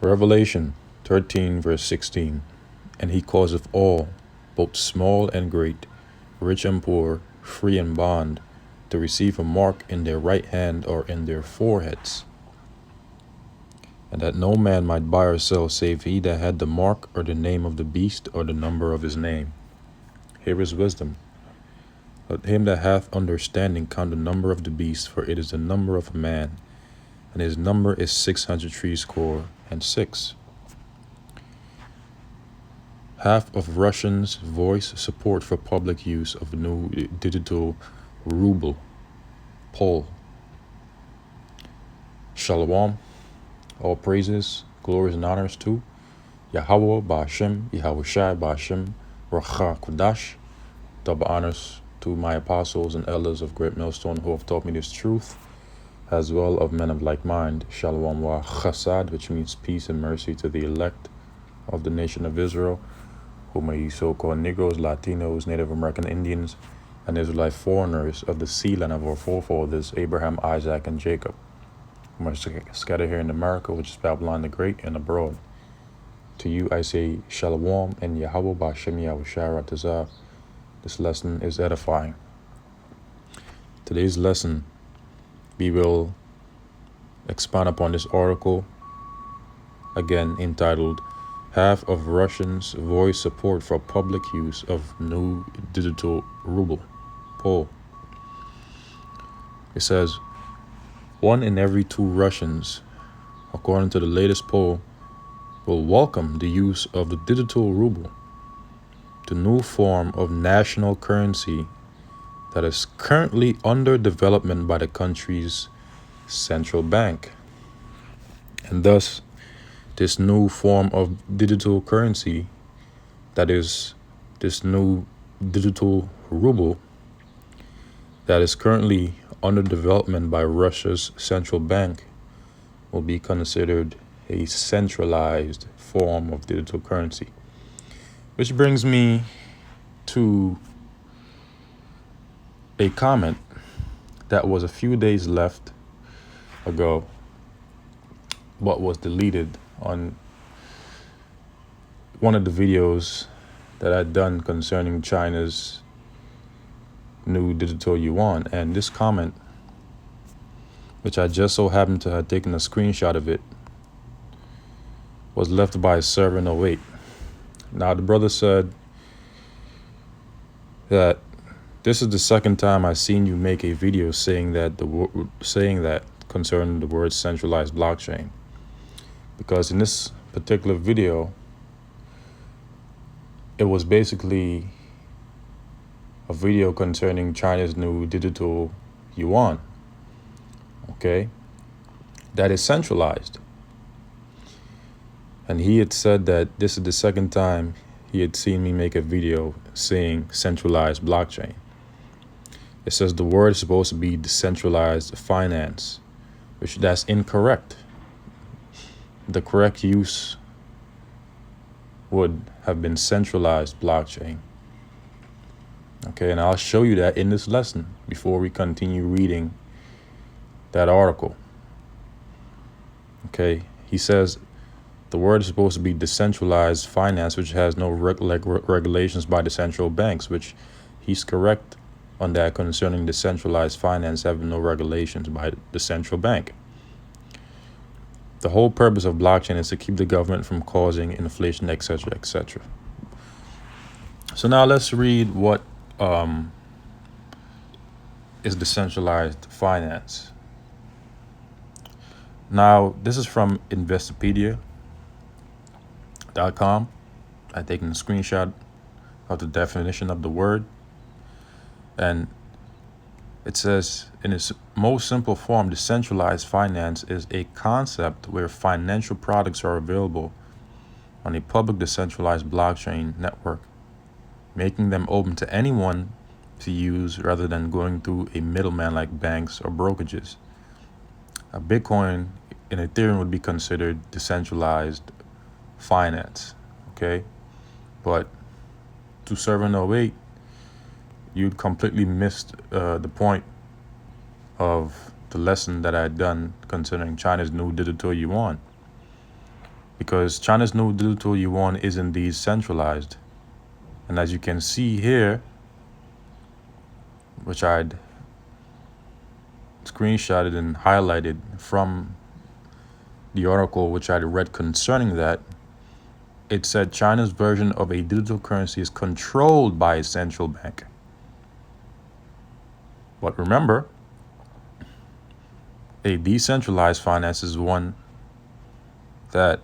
Revelation 13, verse 16. And he causeth all, both small and great, rich and poor, free and bond, to receive a mark in their right hand or in their foreheads, and that no man might buy or sell save he that had the mark or the name of the beast or the number of his name. Here is wisdom. Let him that hath understanding count the number of the beast, for it is the number of a man, and his number is 666. Half of Russians voice support for public use of new digital ruble, Pol. Shalom, all praises, glories, and honors to Yahweh Ba'ashem, Yahushai Ba'ashem, Racha Kudash. Double honors to my apostles and elders of Great Millstone who have taught me this truth, as well of men of like mind. Shalom wa chasad, which means peace and mercy to the elect of the nation of Israel, whom are ye so-called Negroes, Latinos, Native American Indians, and Israelite foreigners of the sea land of our forefathers, Abraham, Isaac, and Jacob, whom are scattered here in America, which is Babylon the Great, and abroad. To you I say Shalom and Yahweh Ba'ashem Yahushai Ratazah. This lesson is edifying. Today's lesson, we will expand upon this article, again entitled, Half of Russians voice support for public use of new digital ruble, Pol. It says, 1 in every 2 Russians, according to the latest poll, will welcome the use of the digital ruble, the new form of national currency that is currently under development by the country's central bank. And thus, this new form of digital currency, that is, this new digital ruble that is currently under development by Russia's central bank, will be considered a centralized form of digital currency. Which brings me to a comment that was a few days left ago, but was deleted on one of the videos that I'd done concerning China's new digital yuan. And this comment, which I just so happened to have taken a screenshot of it, was left by server 08. Now, the brother said that this is the second time I've seen you make a video saying that concerning the word centralized blockchain, because in this particular video, it was basically a video concerning China's new digital yuan, okay, that is centralized. And he had said that this is the second time he had seen me make a video saying centralized blockchain. It says the word is supposed to be decentralized finance, which that's incorrect. The correct use would have been centralized blockchain. Okay, and I'll show you that in this lesson before we continue reading that article. Okay, he says the word is supposed to be decentralized finance, which has no regulations by the central banks, which he's correct on that concerning decentralized finance having no regulations by the central bank. The whole purpose of blockchain is to keep the government from causing inflation, etc., etc. So now let's read what is decentralized finance. Now, this is from Investopedia.com. I've taken a screenshot of the definition of the word. And it says, in its most simple form, decentralized finance is a concept where financial products are available on a public decentralized blockchain network, making them open to anyone to use rather than going through a middleman like banks or brokerages. A Bitcoin and Ethereum would be considered decentralized finance, okay? But to server 08, you'd completely missed the point of the lesson that I had done concerning China's new digital yuan. because China's new digital yuan is indeed centralized. And as you can see here, which I'd screenshotted and highlighted from the article which I read concerning that, it said China's version of a digital currency is controlled by a central bank. But remember, a decentralized finance is one that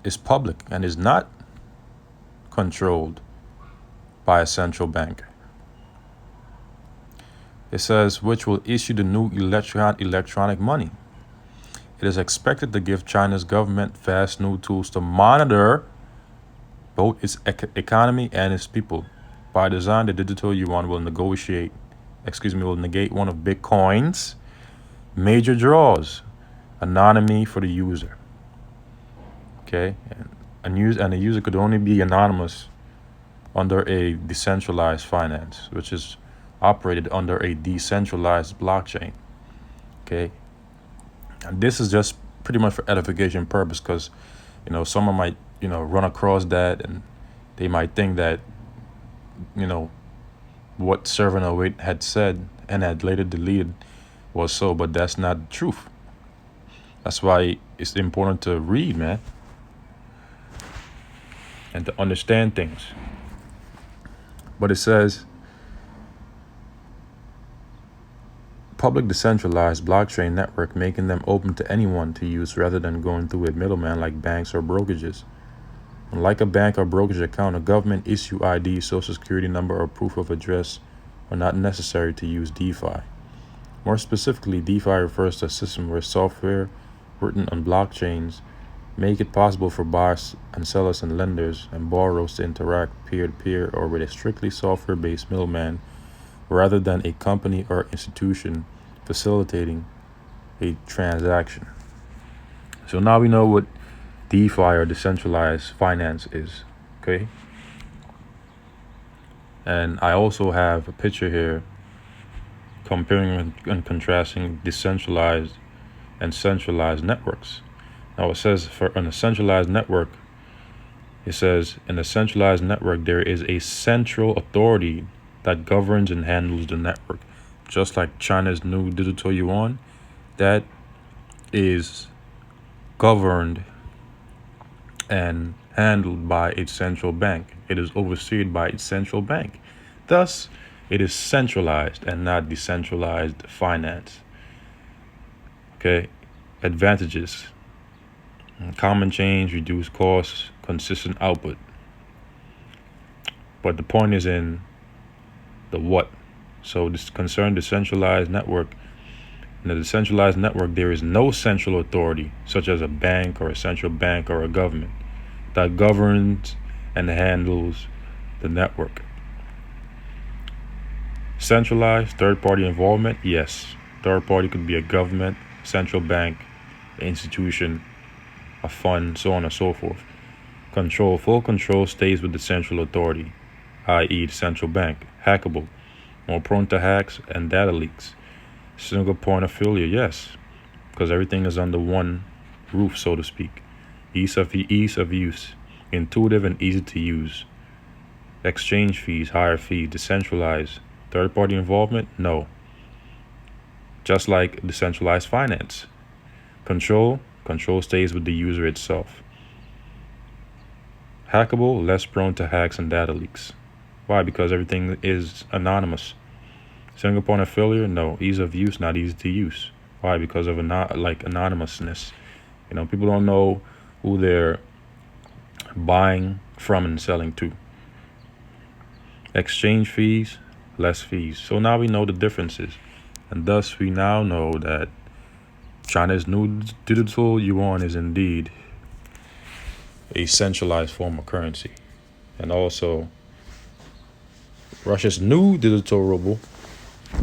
is public and is not controlled by a central bank. It says, which will issue the new electronic money. It is expected to give China's government vast new tools to monitor both its economy and its people. By design, the digital yuan will negate one of Bitcoin's major draws, anonymity for the user. Okay, and the user could only be anonymous under a decentralized finance, which is operated under a decentralized blockchain. Okay, and this is just pretty much for edification purpose, because someone might run across that and they might think that what Servant 08 had said and had later deleted was so, but that's not the truth. That's why it's important to read, man, and to understand things. But it says, public decentralized blockchain network, making them open to anyone to use rather than going through a middleman like banks or brokerages. Unlike a bank or brokerage account, a government issue ID, social security number, or proof of address are not necessary to use DeFi. More specifically, DeFi refers to a system where software written on blockchains make it possible for buyers and sellers and lenders and borrowers to interact peer-to-peer or with a strictly software-based middleman rather than a company or institution facilitating a transaction. So now we know what DeFi or decentralized finance is, okay? And I also have a picture here comparing and contrasting decentralized and centralized networks. Now it says on a centralized network, it says in a centralized network there is a central authority that governs and handles the network. Just like China's new digital yuan, that is governed and handled by its central bank. It is overseen by its central bank. Thus, it is centralized and not decentralized finance. Okay, advantages: common change, reduced costs, consistent output. But the point is in the what. So this concern decentralized network. In a decentralized network, there is no central authority, such as a bank or a central bank or a government, that governs and handles the network. Centralized third-party involvement, yes. Third party could be a government, central bank, institution, a fund, so on and so forth. Control, full control stays with the central authority, i.e. the central bank. Hackable, more prone to hacks and data leaks. Single point of failure, yes, because everything is under one roof, so to speak. Ease of use, intuitive and easy to use. Exchange fees, higher fees, decentralized. Third-party involvement, no. Just like decentralized finance. Control stays with the user itself. Hackable, less prone to hacks and data leaks. Why? Because everything is anonymous. Single point of failure, no. Ease of use, not easy to use. Why? Because of anonymousness. People don't know who they're buying from and selling to. Exchange fees, less fees. So now we know the differences. And thus we now know that China's new digital yuan is indeed a centralized form of currency. And also Russia's new digital ruble,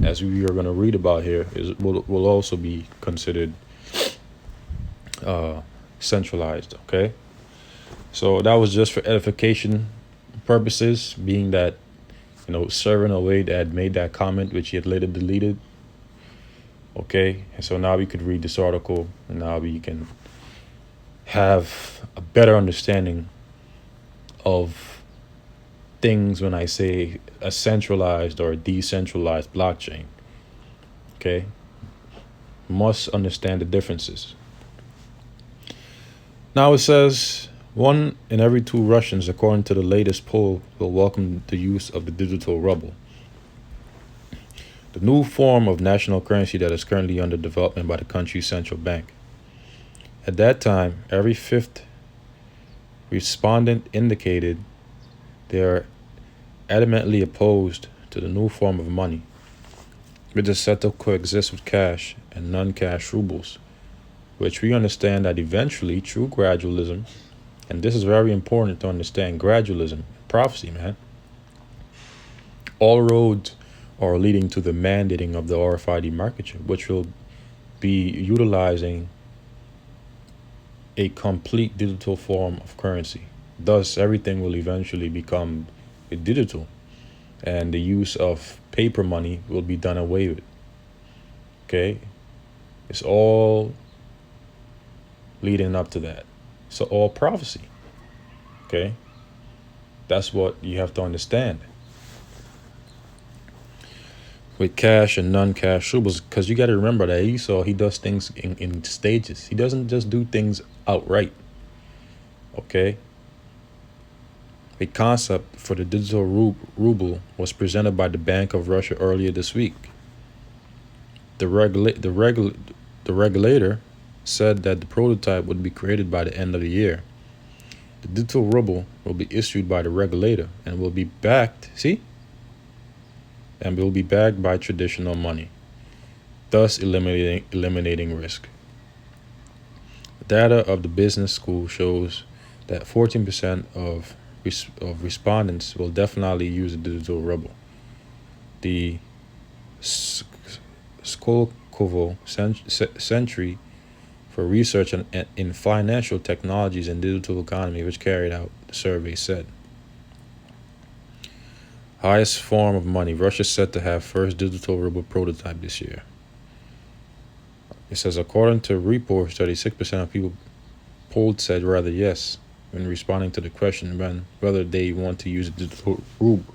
as we are going to read about here, will also be considered centralized. Okay, so that was just for edification purposes, being that Servant 08 had made that comment, which he had later deleted. Okay, and so now we could read this article, and now we can have a better understanding of things when I say a centralized or decentralized blockchain. Okay, must understand the differences. Now it says 1 in every 2 Russians, according to the latest poll, will welcome the use of the digital ruble, the new form of national currency that is currently under development by the country's central bank. At that time, every fifth respondent indicated they are adamantly opposed to the new form of money, which is set to coexist with cash and non-cash rubles, which we understand that eventually, through gradualism, and this is very important to understand gradualism, prophecy, man, all roads are leading to the mandating of the RFID market chip, which will be utilizing a complete digital form of currency. Thus, everything will eventually become digital, and the use of paper money will be done away with. Okay? It's all leading up to that. So, all prophecy. Okay? That's what you have to understand with cash and non-cash rubles, because you got to remember that Esau, he does things in stages. He doesn't just do things outright. Okay, a concept for the digital ruble was presented by the Bank of Russia earlier this week. The regulator said that the prototype would be created by the end of the year. The digital ruble will be issued by the regulator and will be backed. And will be backed by traditional money, thus eliminating risk. Data of the business school shows that 14% of respondents will definitely use the digital ruble. The Skolkovo Century for Research in Financial Technologies and Digital Economy, which carried out the survey, said. Highest form of money. Russia is set to have first digital ruble prototype this year. It says, according to reports, 36% of people polled said rather yes when responding to the question whether they want to use a digital ruble.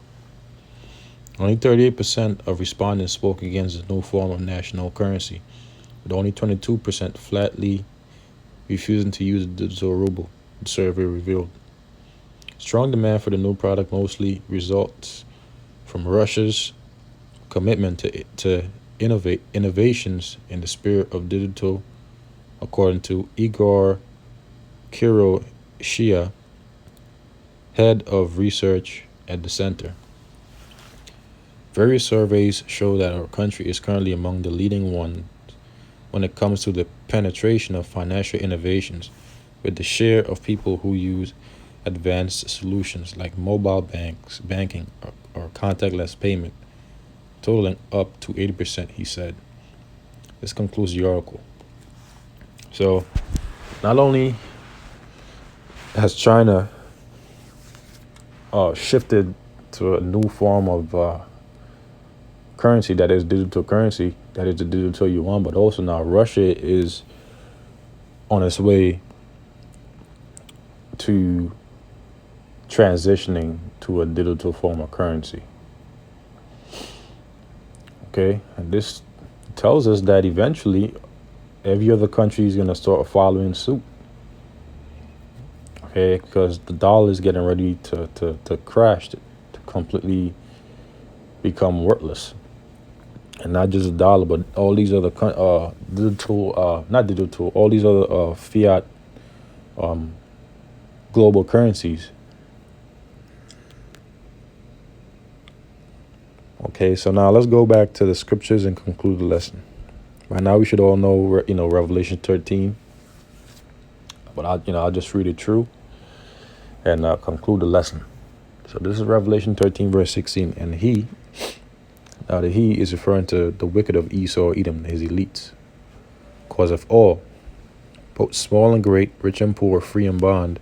Only 38% of respondents spoke against the new form of national currency, with only 22% flatly refusing to use the digital ruble, the survey revealed. Strong demand for the new product mostly results from Russia's commitment to innovations in the spirit of digital, according to Igor Kiroshia, head of research at the center. Various surveys show that our country is currently among the leading ones when it comes to the penetration of financial innovations, with the share of people who use advanced solutions like mobile banking or contactless payment totaling up to 80%, he said. This concludes the article. So, not only has China shifted to a new form of currency that is digital currency, that is the digital yuan, but also now Russia is on its way to transitioning to a digital form of currency. Okay, and this tells us that eventually every other country is going to start following suit. Okay, because the dollar is getting ready to crash, to completely become worthless. And not just the dollar, but all these other all these other fiat global currencies. Okay, so now let's go back to the scriptures and conclude the lesson. Right now, we should all know, Revelation 13. But I'll just read it through and conclude the lesson. So this is Revelation 13, verse 16. And the he is referring to the wicked of Esau, Edom, his elites. Cause of all, both small and great, rich and poor, free and bond,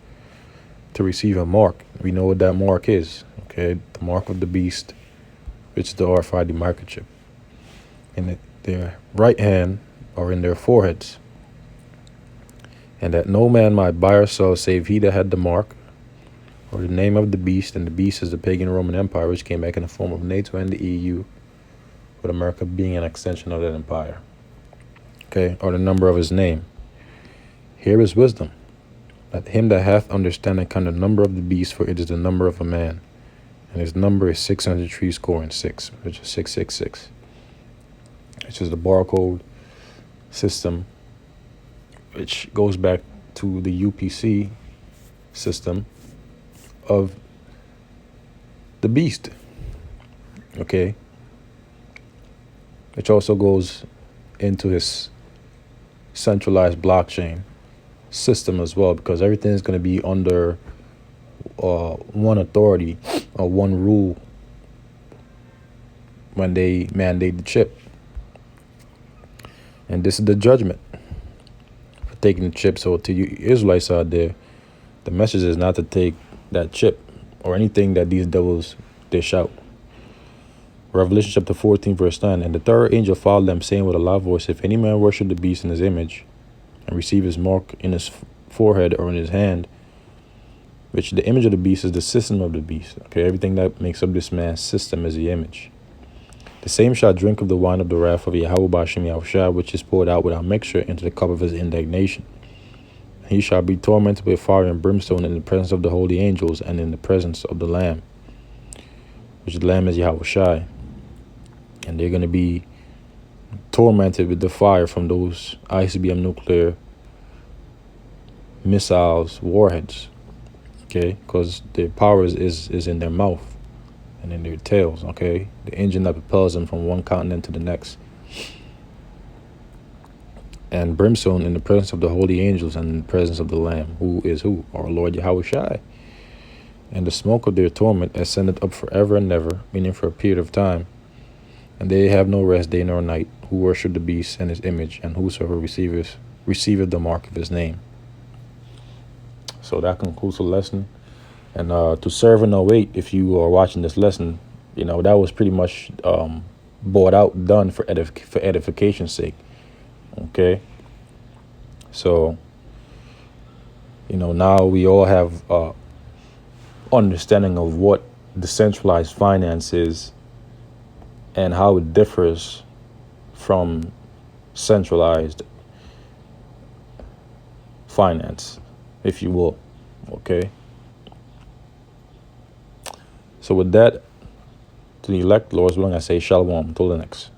to receive a mark. We know what that mark is. Okay, the mark of the beast, which is the RFID microchip, in their right hand or in their foreheads. and that no man might buy or sell save he that had the mark, or the name of the beast, and the beast is the pagan Roman Empire, which came back in the form of NATO and the EU, with America being an extension of that empire. Okay, or the number of his name. Here is wisdom. Let him that hath understanding count the number of the beast, for it is the number of a man, and his number is 666, which is 666, which is the barcode system, which goes back to the UPC system of the beast. Okay, which also goes into his centralized blockchain system as well, because everything is going to be under one authority or one rule when they mandate the chip. And this is the judgment for taking the chip. So to you Israelites out there, the message is not to take that chip or anything that these devils dish out. Revelation chapter 14 verse 9, and the third angel followed them, saying with a loud voice, if any man worship the beast in his image, and receive his mark in his forehead or in his hand, which the image of the beast is the system of the beast. Okay, everything that makes up this man's system is the image. The same shall drink of the wine of the wrath of Yahweh Ba'ashem Yahushua, which is poured out without mixture into the cup of his indignation. He shall be tormented with fire and brimstone in the presence of the holy angels and in the presence of the Lamb, which the Lamb is Yahushua. And they're going to be tormented with the fire from those ICBM nuclear missiles, warheads. Okay, because their power is in their mouth and in their tails. Okay, the engine that propels them from one continent to the next. And brimstone in the presence of the holy angels and in the presence of the Lamb, who is who? Our Lord Yahushua. And the smoke of their torment ascended up forever and ever, meaning for a period of time. And they have no rest day nor night, who worship the beast and his image, and whosoever receiveth the mark of his name. So that concludes the lesson. And to serve and await, if you are watching this lesson, you know, that was pretty much bought out, done for edification's sake. Okay. So, you know, now we all have understanding of what decentralized finance is and how it differs from centralized finance, if you will. Okay. So with that, to the elect, Lord's willing, I say shalom. Until the next.